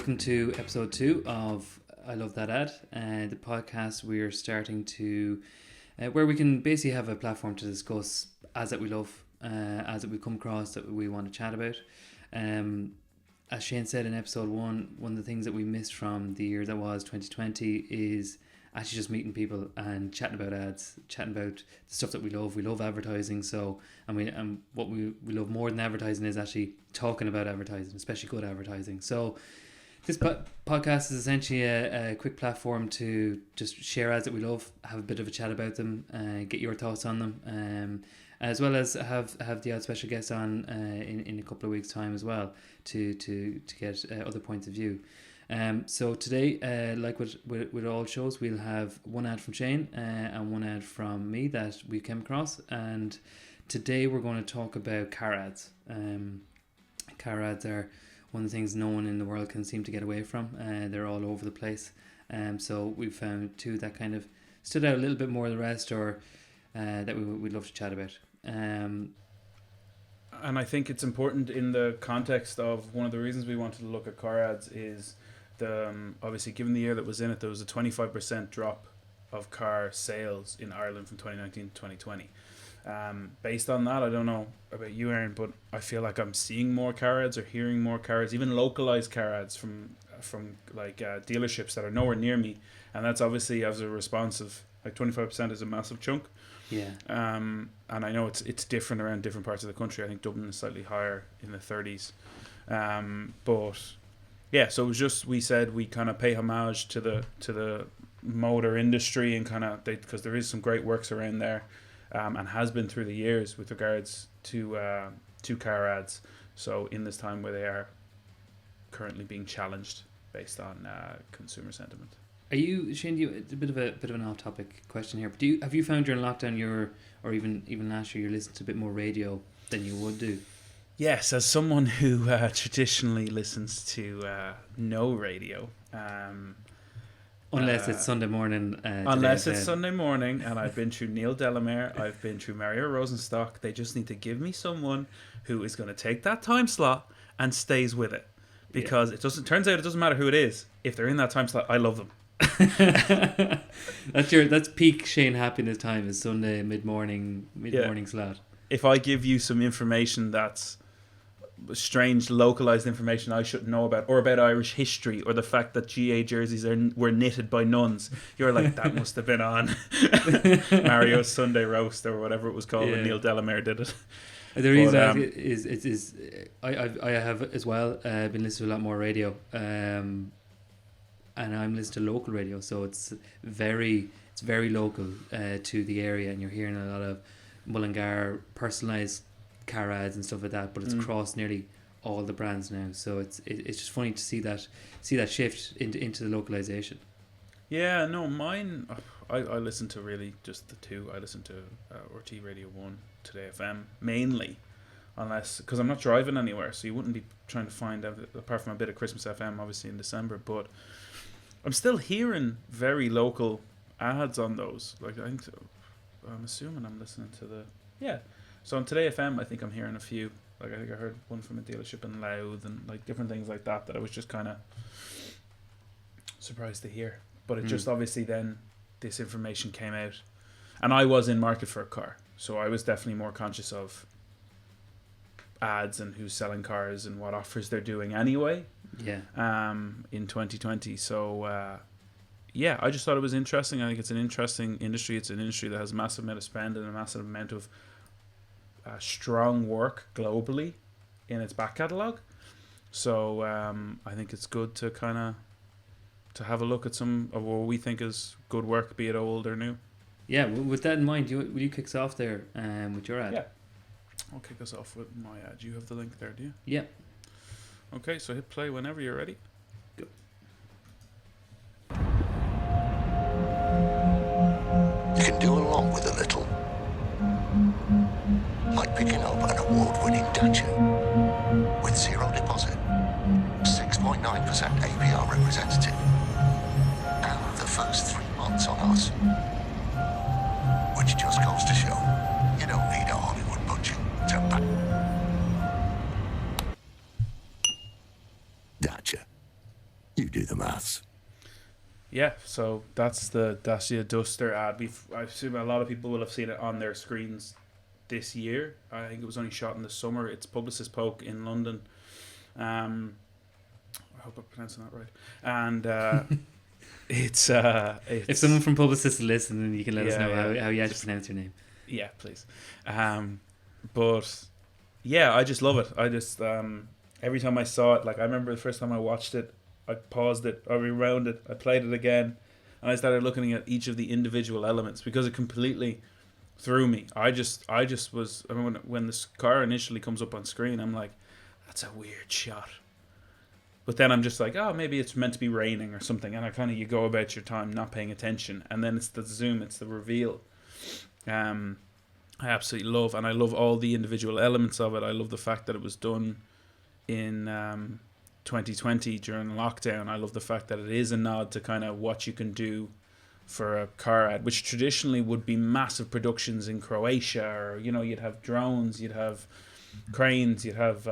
welcome to episode 2 of I Love That Ad, the podcast we're starting to, where we can basically have a platform to discuss ads that we love, ads that we come across that we want to chat about. As Shane said in episode 1, one of the things that we missed from the year that was 2020 is actually just meeting people and chatting about ads, chatting about the stuff that we love. We love advertising, so and what we love more than advertising is actually talking about advertising, especially good advertising. So this podcast is essentially a quick platform to just share ads that we love, have a bit of a chat about them, get your thoughts on them, as well as have the odd special guest on in a couple of weeks' time as well to get other points of view. So today, like with all shows, we'll have one ad from Shane and one ad from me that we came across. And today we're going to talk about car ads. Car ads are one of the things no one in the world can seem to get away from. They're all over the place. So we found two that kind of stood out a little bit more than the rest, or that we'd love to chat about. And I think it's important in the context of one of the reasons we wanted to look at car ads is the obviously given the year that was in it, there was a 25% drop of car sales in Ireland from 2019 to 2020. Based on that, I don't know about you, Aaron, but I feel like I'm seeing more car ads or hearing more car ads, even localized car ads from like dealerships that are nowhere near me, and that's obviously as a response of like 25% is a massive chunk. Yeah. And I know it's different around different parts of the country. I think Dublin is slightly higher in the 30s. But yeah, so it was just, we said we kind of pay homage to the motor industry and kind of, because there is some great works around there, and has been through the years with regards to car ads. So in this time where they are currently being challenged based on consumer sentiment. Are you, Shane? It's a bit of an off-topic question here, but have you found during lockdown or even last year, you're listening to a bit more radio than you would do? Yes, as someone who traditionally listens to no radio, unless it's Sunday morning. Unless it's Sunday morning, and I've been through Neil Delamere, I've been through Mario Rosenstock. They just need to give me someone who is going to take that time slot and stays with it, because turns out it doesn't matter who it is. If they're in that time slot, I love them. That's peak Shane happiness time, is Sunday mid-morning slot. If I give you some information that's strange localized information I shouldn't know about, or about Irish history, or the fact that GA jerseys were knitted by nuns, you're like, that must have been on Mario's Sunday roast or whatever it was called when Neil Delamere did it. The reason is I have as well been listening to a lot more radio, and I'm listening to local radio, so it's very local to the area, and you're hearing a lot of Mullingar personalised car ads and stuff like that, but it's across nearly all the brands now. So it's just funny to see that shift into the localization. Yeah, no, mine. I listen to really just the two. I listen to RT Radio 1, Today FM mainly, unless because I'm not driving anywhere, so you wouldn't be trying to find out apart from a bit of Christmas FM, obviously in December. But I'm still hearing very local ads on those. Like I'm assuming I'm listening to So on Today FM, I think I'm hearing a few. Like I think I heard one from a dealership in Louth and like different things like that I was just kind of surprised to hear. But it just obviously then this information came out, and I was in market for a car, so I was definitely more conscious of ads and who's selling cars and what offers they're doing anyway. Yeah. In 2020, so I just thought it was interesting. I think it's an interesting industry. It's an industry that has a massive amount of spend and a massive amount of strong work globally in its back catalogue. So I think it's good to kind of to have a look at some of what we think is good work, be it old or new. Yeah, with that in mind, will you kick us off there with your ad? Yeah, I'll kick us off with my ad. You have the link there, do you? Yeah. Okay, so hit play whenever you're ready. Go. You can do a lot with a little. Like picking up an award-winning Dacia with zero deposit, 6.9% APR representative, and the first 3 months on us. Which just goes to show, you don't need a Hollywood budget to back. Dacia. us. Yeah, so that's the Dacia Duster ad. I assume a lot of people will have seen it on their screens this year. I think it was only shot in the summer. It's Publicis Polk in London. I hope I'm pronouncing that right. And it's If someone from Publicis listen, then you can let us know how you actually pronounce your name. Yeah, please. But yeah, I just love it. I just every time I saw it, like I remember the first time I watched it, I paused it, I rewound it, I played it again, and I started looking at each of the individual elements because it completely threw me. I mean, when this car initially comes up on screen, I'm like, that's a weird shot. But then I'm just like, oh, maybe it's meant to be raining or something, and you go about your time not paying attention, and then it's the zoom, it's the reveal. I absolutely love, and I love all the individual elements of it. I love the fact that it was done in 2020 during lockdown. I love the fact that it is a nod to kind of what you can do for a car ad, which traditionally would be massive productions in Croatia, or you'd have drones, you'd have cranes, you'd have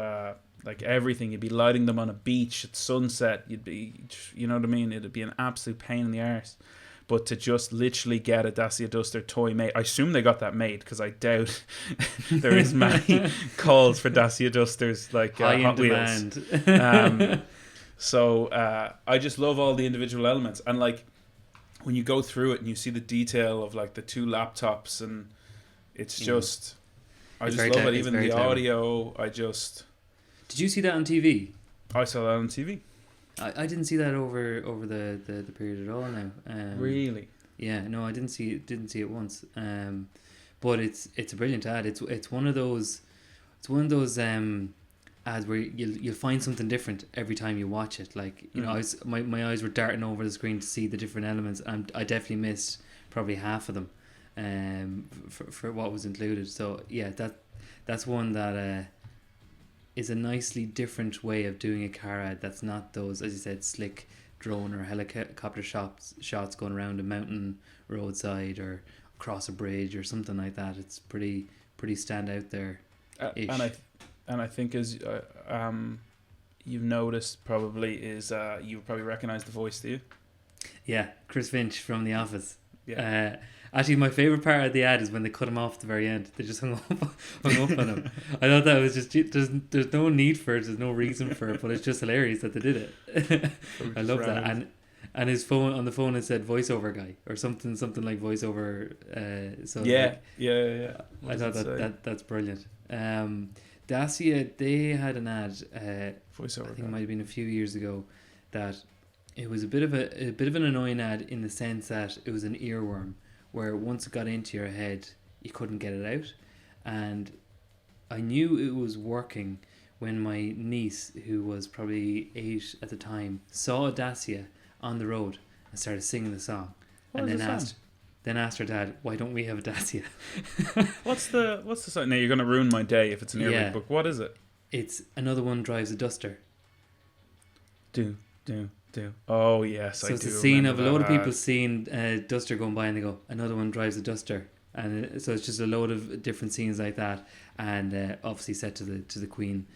like everything. You'd be lighting them on a beach at sunset. You'd be, you know what I mean? It'd be an absolute pain in the arse. But to just literally get a Dacia Duster toy made, I assume they got that made because I doubt there is many calls for Dacia Dusters like Hot Wheels. So I just love all the individual elements, and like when you go through it and you see the detail of like the two laptops, and it's just, I just love it. Even the audio, Did you see that on TV? I saw that on TV. I didn't see that over the period at all now. Really? Yeah, no, I didn't see it once. But it's a brilliant ad. It's one of those ads where you'll find something different every time you watch it. Like my eyes were darting over the screen to see the different elements, and I definitely missed probably half of them for what was included. So yeah, that's one that is a nicely different way of doing a car ad. That's not those, as you said, slick drone or helicopter shots going around a mountain roadside or across a bridge or something like that. It's pretty stand out there. And I think as you've noticed probably is you probably recognise the voice, do you? Yeah, Chris Finch from The Office. Yeah. Actually, my favourite part of the ad is when they cut him off at the very end. They just hung up on him. I thought that was just, there's no need for it, there's no reason for it, but it's just hilarious that they did it. I love that. And his phone, on the phone, it said voiceover guy or something like voiceover. I thought that's brilliant. Dacia, they had an ad. Voiceover. I think it might have been a few years ago, that it was a bit of an annoying ad in the sense that it was an earworm, where once it got into your head, you couldn't get it out. And I knew it was working when my niece, who was probably 8 at the time, saw a Dacia on the road and started singing the song. Then asked her dad, "Why don't we have a Dacia?" What's the song? Now you're going to ruin my day if it's an earwig book. What is it? It's Another One Drives a Duster. Do. Oh yes, so I do. So it's a scene of a load of people seeing a Duster going by, and they go, "Another one drives a Duster," and so it's just a load of different scenes like that, and obviously set to the Queen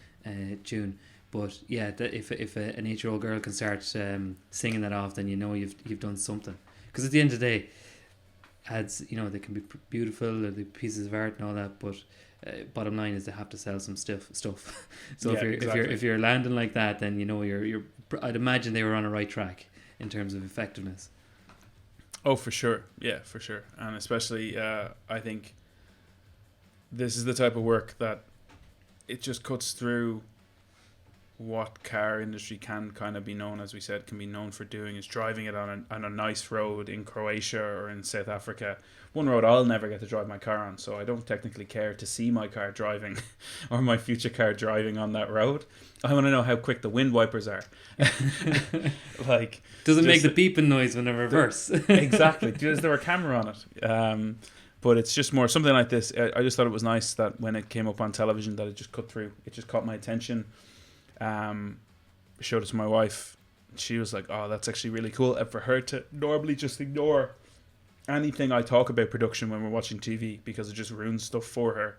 tune. But yeah, if an 8-year-old girl can start singing that off, then you know you've done something. Because at the end of the day, ads, they can be beautiful or the pieces of art and all that, but bottom line is they have to sell some stuff. So if you're landing like that, then you're I'd imagine they were on a right track in terms of effectiveness. Oh, for sure. Yeah, for sure. And especially I think this is the type of work that it just cuts through what car industry can kind of be known, as we said, can be known for doing, is driving it on a nice road in Croatia or in South Africa. One road I'll never get to drive my car on, so I don't technically care to see my car driving or my future car driving on that road. I want to know how quick the wind wipers are. Like, does it make the beeping noise when they reverse? Exactly. Is there a camera on it? But it's just more something like this. I just thought it was nice that when it came up on television that it just cut through. It just caught my attention. Showed it to my wife. She was like, "Oh, that's actually really cool." And for her to normally just ignore anything I talk about production when we're watching TV because it just ruins stuff for her,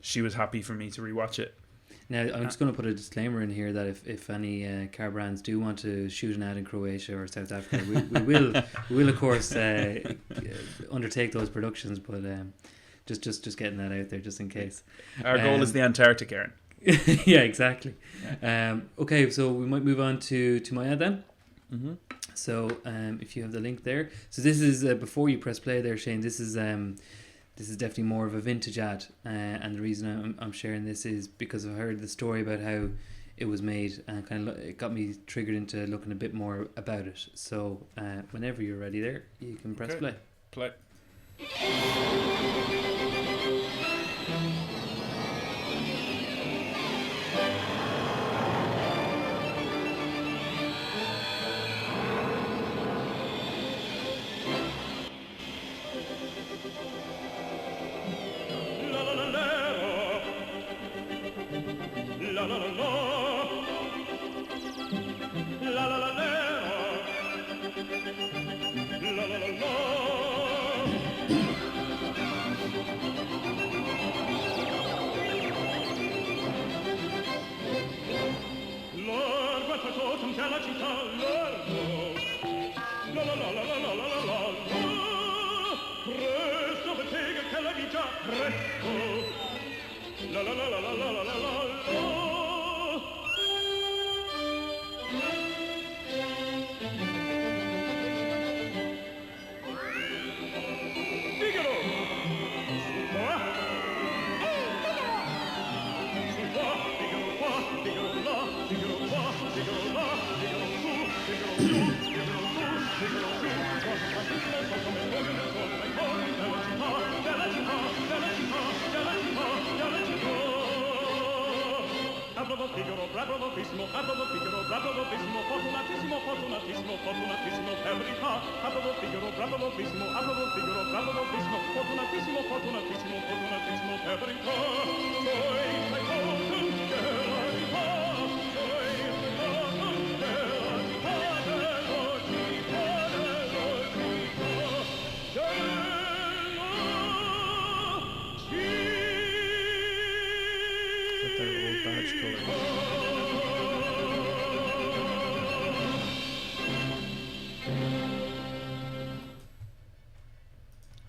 she was happy for me to rewatch it. Now, I'm just going to put a disclaimer in here that if any car brands do want to shoot an ad in Croatia or South Africa, we will of course undertake those productions, but just getting that out there just in case. Our goal is the Antarctic, Aaron. Yeah, exactly. Okay, so we might move on to my ad then. Mm-hmm. So if you have the link there, so this is before you press play there, Shane. This is definitely more of a vintage ad, and the reason I'm sharing this is because I've heard the story about how it was made, and kind of it got me triggered into looking a bit more about it. So whenever you're ready there, you can press play. Play.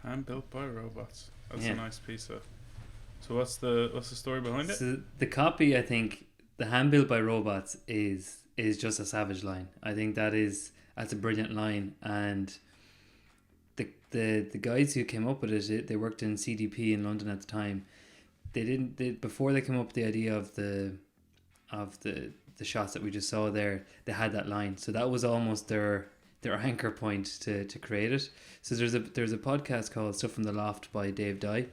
Hand built by robots. That's a nice piece of. So what's the story behind it? So the copy, I think, the hand built by robots is just a savage line. I think that's a brilliant line, and the guys who came up with it, they worked in CDP in London at the time. Before they came up with the idea of the shots that we just saw there, they had that line. So that was almost their anchor point to create it. So there's a podcast called Stuff from the Loft by Dave Dye,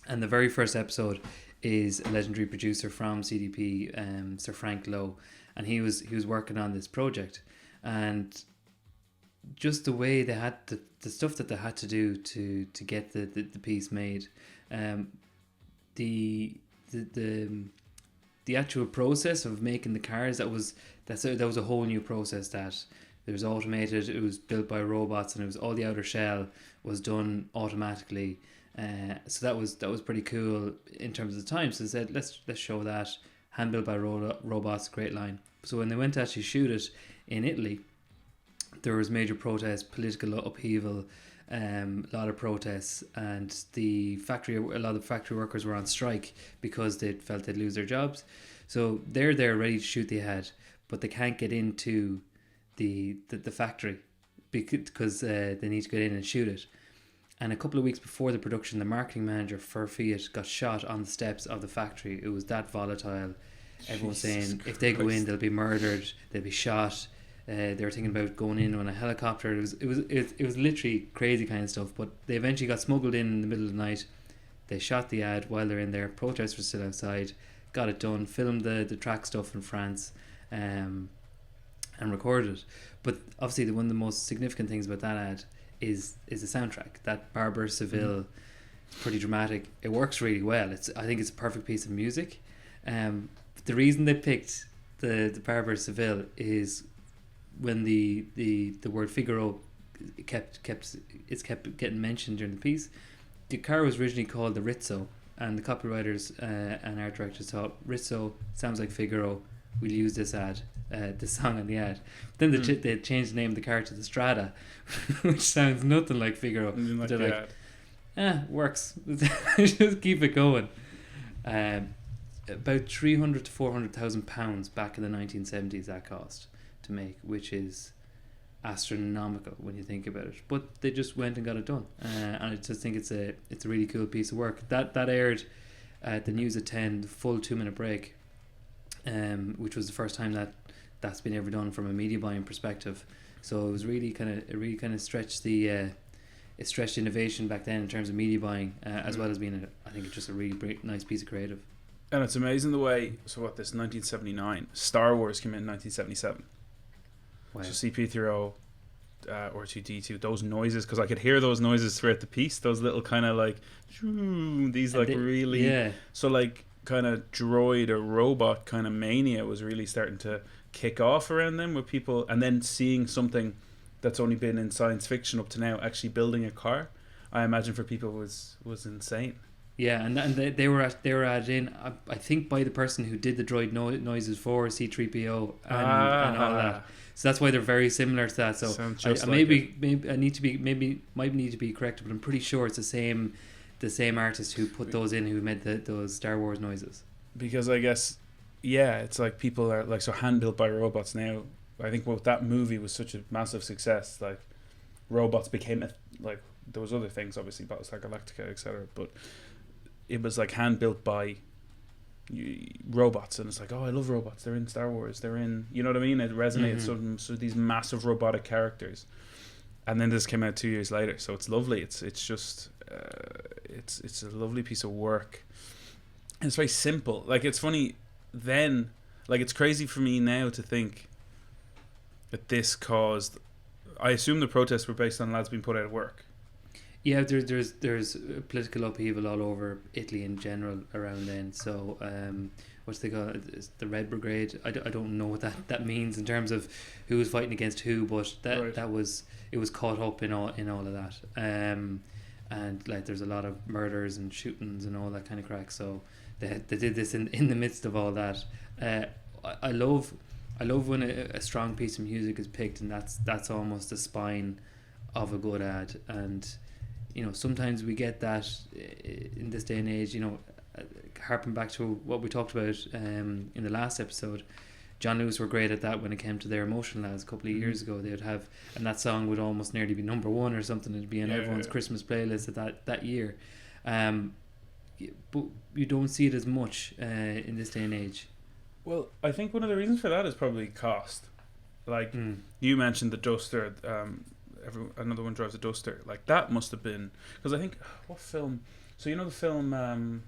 and the very first episode is a legendary producer from CDP, Sir Frank Lowe, and he was working on this project, and just the way they had the stuff that they had to do to get the piece made, the actual process of making the cars, that was a whole new process. That it was automated, it was built by robots, and it was all the outer shell was done automatically. So that was pretty cool in terms of the time. So they said, let's show that hand built by robots, great line. So when they went to actually shoot it in Italy, there was major protests, political upheaval, a lot of protests, and a lot of factory workers were on strike because they felt they'd lose their jobs. So they're there ready to shoot the ad, but they can't get into the factory because they need to get in and shoot it. And a couple of weeks before the production, the marketing manager for Fiat got shot on the steps of the factory. It was that volatile. Everyone was saying if they go in, they'll be murdered, they'll be shot. They were thinking about going in on a helicopter. It was literally crazy kind of stuff. But they eventually got smuggled in the middle of the night. They shot the ad while they're in there. Protests were still outside. Got it done. Filmed the track stuff in France, and recorded it. But obviously, one of the most significant things about that ad is the soundtrack. That Barber Seville, it's pretty dramatic. It works really well. I think it's a perfect piece of music. The reason they picked the Barber Seville is when the word Figaro kept getting mentioned during the piece. The car was originally called the Rizzo, and the copywriters and art directors thought Rizzo sounds like Figaro. We'll use this song in the ad. Then they changed the name of the car to the Strada, which sounds nothing like Figaro. Like they're like, works. Just keep it going. About 300 to 400,000 pounds back in the 1970s that cost to make, which is astronomical when you think about it. But they just went and got it done, and I just think it's a really cool piece of work. That aired at the News at 10, the full 2-minute break, which was the first time that's been ever done from a media buying perspective. So it was really kind of stretched the it stretched innovation back then in terms of media buying, as well as being I think it's just a really great, nice piece of creative. And it's amazing the way, so what, this 1979, Star Wars came in 1977. Wow. So CP3O, R2D2, those noises, because I could hear those noises throughout the piece, those little kind of like, these like really, yeah. So like kind of droid or robot kind of mania was really starting to kick off around them with people, and then seeing something that's only been in science fiction up to now actually building a car, I imagine for people was insane. Yeah, and they were added in, I think, by the person who did the droid noises for C-3PO and all that. So that's why they're very similar to that. So maybe I need to be might need to be corrected, but I'm pretty sure it's the same artist who put those in, who made those Star Wars noises. Because I guess, yeah, it's like people are like so hand built by robots now. I think that movie was such a massive success. Like robots became like there was other things obviously, Battlestar Galactica, etc. But it was like hand built by robots, and it's like, oh, I love robots. They're in Star Wars. They're in, you know what I mean? It resonates. So these massive robotic characters, and then this came out 2 years later. So it's lovely. It's just it's a lovely piece of work. And it's very simple. Like it's funny then. Like it's crazy for me now to think that this caused. I assume the protests were based on lads being put out of work. Yeah, there's political upheaval all over Italy in general around then. So what's they call it? The Red Brigade. I don't know what that means in terms of who was fighting against who, but it was caught up in all of that. And like there's a lot of murders and shootings and all that kind of crack. So they did this in the midst of all that. I love when a strong piece of music is picked, and that's almost the spine of a good ad. And you know, sometimes we get that in this day and age, you know, harping back to what we talked about in the last episode. John Lewis were great at that when it came to their Emotional Lads a couple of years ago. They'd have, and that song would almost nearly be number one or something. It'd be on everyone's Christmas playlist at that year. But you don't see it as much in this day and age. Well, I think one of the reasons for that is probably cost. Like you mentioned the Duster. Another one drives a Duster. Like that must have been, because I think what film? So you know the film.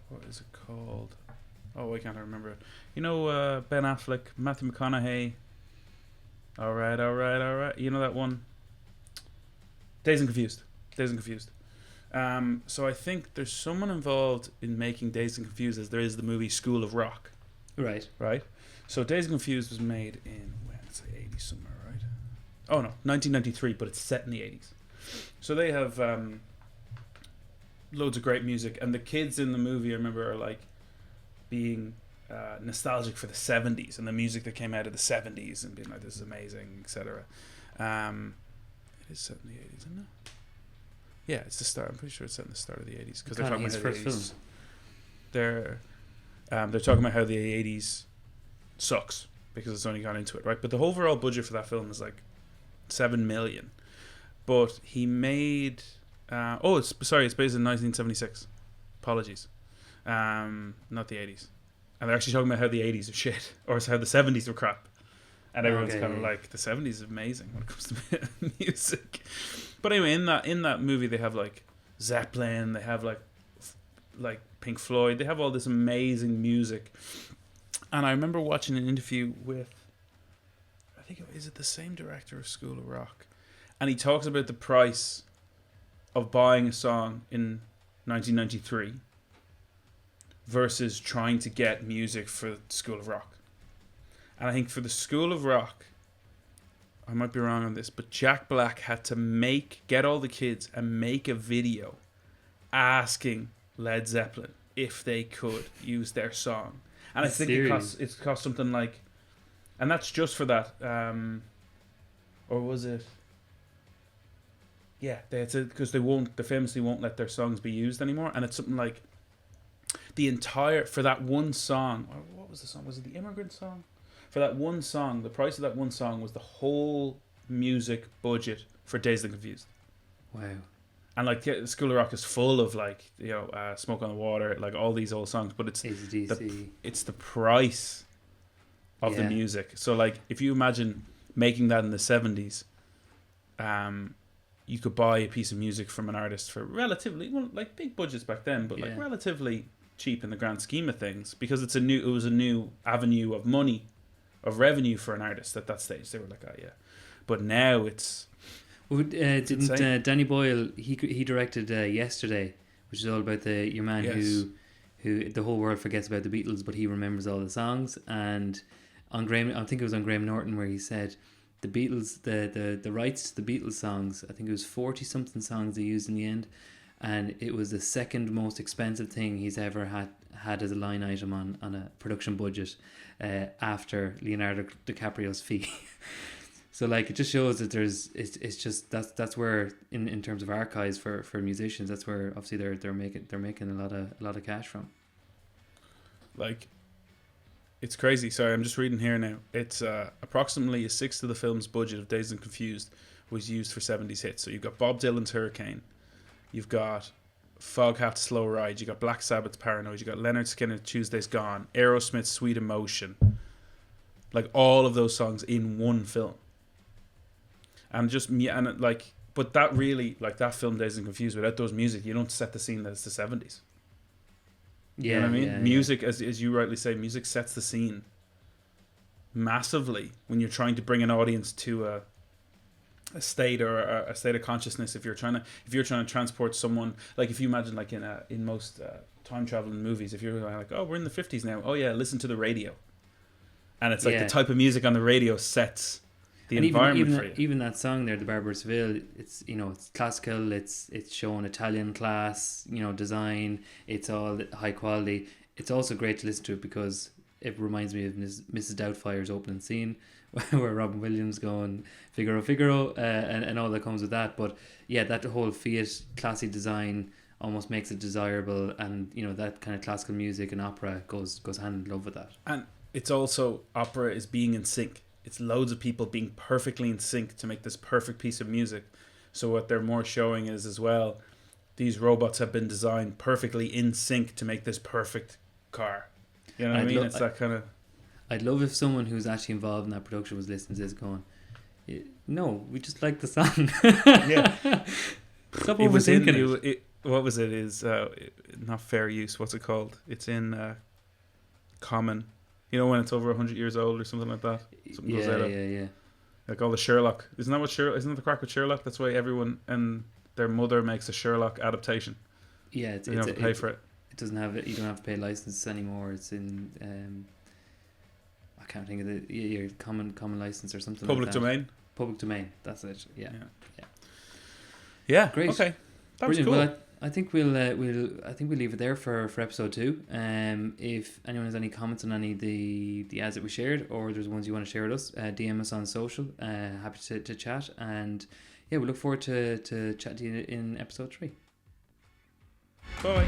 What is it called? Oh, I can't remember it. You know Ben Affleck, Matthew McConaughey. All right. You know that one. Dazed and Confused. So I think there's someone involved in making Dazed and Confused as there is the movie School of Rock. Right. So Dazed and Confused was made in, let's say 80s somewhere, right? Oh no, 1993, but it's set in the 80s. So they have loads of great music, and the kids in the movie, I remember, are like being nostalgic for the 70s and the music that came out of the 70s and being like, this is amazing, etc. It is set in the 80s, isn't it? Yeah, it's the start. I'm pretty sure it's set in the start of the 80s because they're talking about how the 80s. They're talking about how the 80s sucks because it's only gone into it, right? But the overall budget for that film is like $7 million. But he made it's based in 1976. Apologies, not the 80s. And they're actually talking about how the 80s are shit, or how the 70s were crap. And everyone's kind of like, the 70s is amazing when it comes to music. But anyway, in that movie, they have like Zeppelin, they have like Pink Floyd, they have all this amazing music. And I remember watching an interview with, I think is it the same director of School of Rock, and he talks about the price of buying a song in 1993 versus trying to get music for School of Rock. And I think for the School of Rock, I might be wrong on this, but Jack Black had to get all the kids and make a video asking Led Zeppelin if they could use their song, and I think it cost something like, and that's just for that, or was it? Yeah, because they famously won't let their songs be used anymore, and it's something like the entire for that one song. Or what was the song? Was it the Immigrant Song? For that one song, the price of that one song was the whole music budget for Dazed and Confused. Wow. And like School of Rock is full of like Smoke on the Water, like all these old songs, but it's the price of the music. So like if you imagine making that in the 70s, you could buy a piece of music from an artist for relatively, well, like big budgets back then, but like relatively cheap in the grand scheme of things, because it was a new avenue of of revenue for an artist at that stage. They were like, oh yeah, but now it's. Well, didn't Danny Boyle? He directed Yesterday, which is all about your man who the whole world forgets about the Beatles, but he remembers all the songs. And on Graham, I think it was on Graham Norton, where he said the Beatles, the rights to the Beatles songs, I think it was 40 something songs they used in the end, and it was the second most expensive thing he's ever had as a line item on a production budget, after Leonardo DiCaprio's fee. So like it just shows that it's just that's where in terms of archives for musicians, that's where obviously they're making a lot of cash from. Like, it's crazy. Sorry, I'm just reading here now. It's approximately a sixth of the film's budget of Dazed and Confused was used for 70s hits. So you've got Bob Dylan's Hurricane, you've got Foghat's Slow Ride, you got Black Sabbath's Paranoid, you got Leonard Skinner's Tuesday's Gone, Aerosmith's Sweet Emotion, like all of those songs in one film. And but that really, like that film Dazed and Confused, without those music, you don't set the scene that it's the 70s. You know what I mean? Music, as you rightly say, music sets the scene massively when you're trying to bring an audience to a state or a state of consciousness. If you're trying to transport someone, like if you imagine like in most time traveling movies, if you're like, oh, we're in the 50s now, oh yeah, listen to the radio, and it's like the type of music on the radio sets the environment for you. Even that song there, the Barber of Seville, it's it's classical, it's showing Italian class, design, it's all high quality. It's also great to listen to it because it reminds me of Mrs. Doubtfire's opening scene where Robin Williams going Figaro, and all that comes with that. But yeah, that whole Fiat classy design almost makes it desirable, and that kind of classical music and opera goes hand in glove with that. And it's also, opera is being in sync. It's loads of people being perfectly in sync to make this perfect piece of music. So what they're more showing is as well, these robots have been designed perfectly in sync to make this perfect car. You know what I mean? It's that kind of... I'd love if someone who's actually involved in that production was listening to this going, no, we just like the song. Yeah. Stop overthinking it. What was it? Is not fair use. What's it called? It's in common... when it's over 100 years old or something like that. Something goes out of. Yeah. Like all the Sherlock. Isn't that the crack with Sherlock? That's why everyone and their mother makes a Sherlock adaptation. Yeah, you don't have to pay for it. It doesn't have it. You don't have to pay license anymore. It's in. I can't think of your common license or something. Public like that. domain. Public domain. That's it. Yeah. Great. Okay. That was brilliant. cool. Well, I think we'll leave it there for episode 2. If anyone has any comments on any of the ads that we shared, or there's ones you want to share with us, DM us on social. Happy to chat, and we look forward to chatting to you in episode 3. Bye.